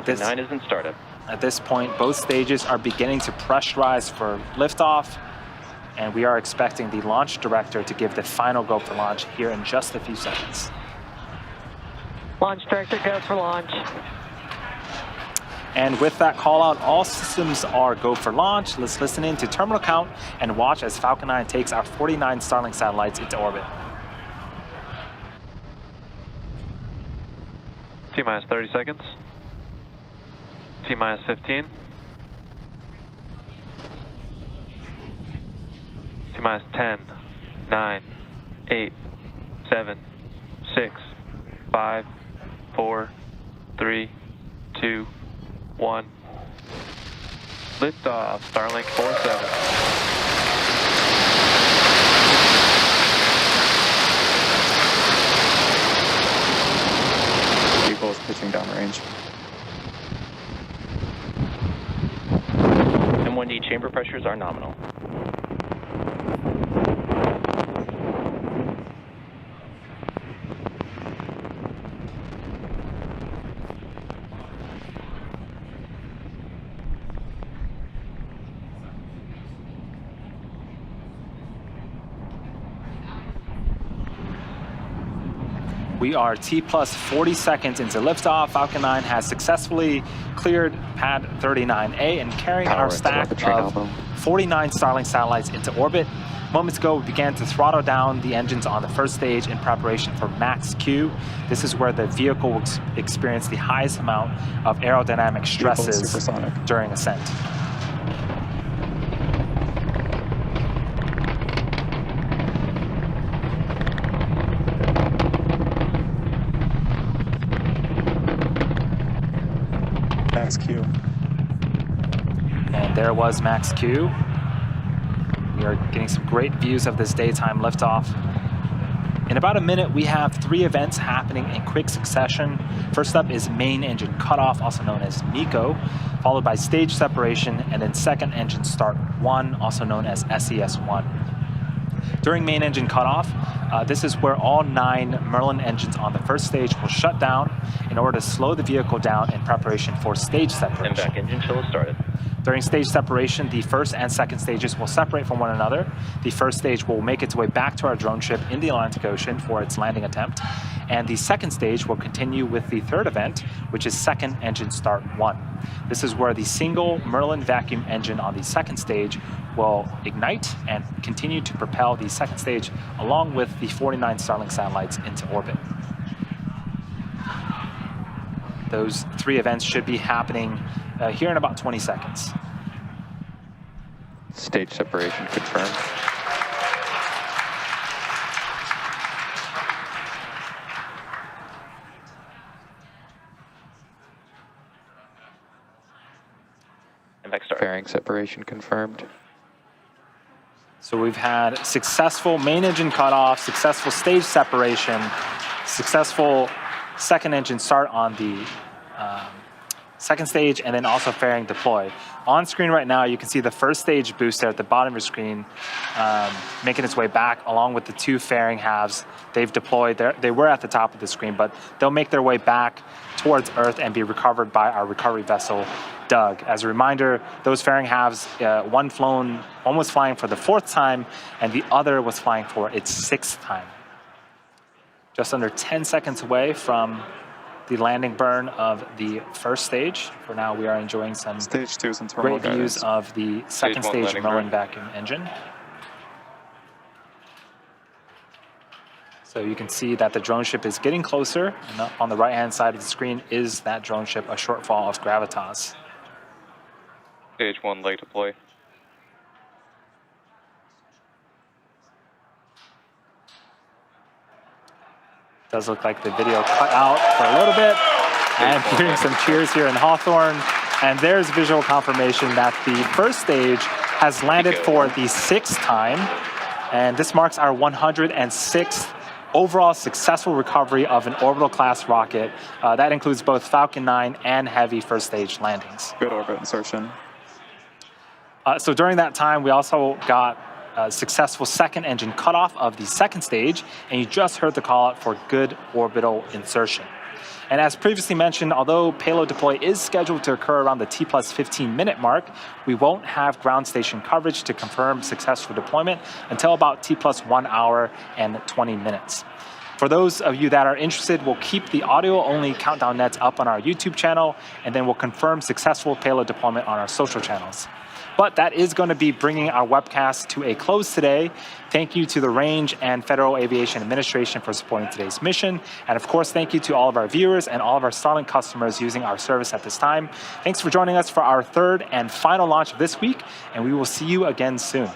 Falcon 9 is in startup. At this point, both stages are beginning to pressurize for liftoff, and we are expecting the launch director to give the final go for launch here in just a few seconds. Launch director, go for launch. And with that call out, all systems are go for launch. Let's listen in to terminal count and watch as Falcon 9 takes our 49 Starlink satellites into orbit. T-minus 30 seconds. T-minus 15. T-minus 10, 9, 8, 7, 6, 5, 4, 3, 2, 1. Liftoff, Starlink 47. Vehicle is pitching downrange. M1D chamber pressures are nominal. We are T plus 40 seconds into liftoff. Falcon 9 has successfully cleared pad 39A and carrying our stack of 49 Starlink satellites into orbit. Moments ago, we began to throttle down the engines on the first stage in preparation for max Q. This is where the vehicle will experience the highest amount of aerodynamic stresses during ascent. Max Q. And there was max Q. We are getting some great views of this daytime liftoff. In about a minute, we have 3 events happening in quick succession. First up is main engine cutoff, also known as MECO, followed by stage separation, and then second engine start 1, also known as SES1. During main engine cutoff, this is where all 9 Merlin engines on the first stage will shut down in order to slow the vehicle down in preparation for stage separation. MVAC engine chill has started. During stage separation, the first and second stages will separate from one another. The first stage will make its way back to our drone ship in the Atlantic Ocean for its landing attempt. And the second stage will continue with the third event, which is second engine start 1. This is where the single Merlin vacuum engine on the second stage will ignite and continue to propel the second stage along with the 49 Starlink satellites into orbit. Those 3 events should be happening here in about 20 seconds. Stage separation confirmed. MVAC start. Fairing separation confirmed. So we've had successful main engine cutoff, successful stage separation, successful second engine start on the second stage, and then also fairing deploy. On screen right now, you can see the first stage booster at the bottom of your screen making its way back along with the 2 fairing halves. They've deployed. They were at the top of the screen, but they'll make their way back towards Earth and be recovered by our recovery vessel, Doug. As a reminder, those fairing halves, one was flying for the 4th time, and the other was flying for its 6th time. Just under 10 seconds away from the landing burn of the first stage. For now, we are enjoying some Stage 2 is in great views of the second stage Merlin vacuum engine. So you can see that the drone ship is getting closer, and on the right-hand side of the screen is that drone ship, a shortfall of gravitas. Stage 1 leg deploy. Does look like the video cut out for a little bit. And hearing some cheers here in Hawthorne. And there's visual confirmation that the first stage has landed for the 6th time. And this marks our 106th overall successful recovery of an orbital class rocket. That includes both Falcon 9 and Heavy first stage landings. Good orbit insertion. So during that time, we also got successful second engine cutoff of the second stage, and you just heard the call out for good orbital insertion. And as previously mentioned, although payload deploy is scheduled to occur around the T++ 15-minute mark, we won't have ground station coverage to confirm successful deployment until about T++ 1 hour and 20 minutes. For those of you that are interested, we'll keep the audio-only countdown nets up on our YouTube channel, and then we'll confirm successful payload deployment on our social channels. But that is going to be bringing our webcast to a close today. Thank you to the Range and Federal Aviation Administration for supporting today's mission. And of course, thank you to all of our viewers and all of our Starlink customers using our service at this time. Thanks for joining us for our third and final launch of this week, and we will see you again soon.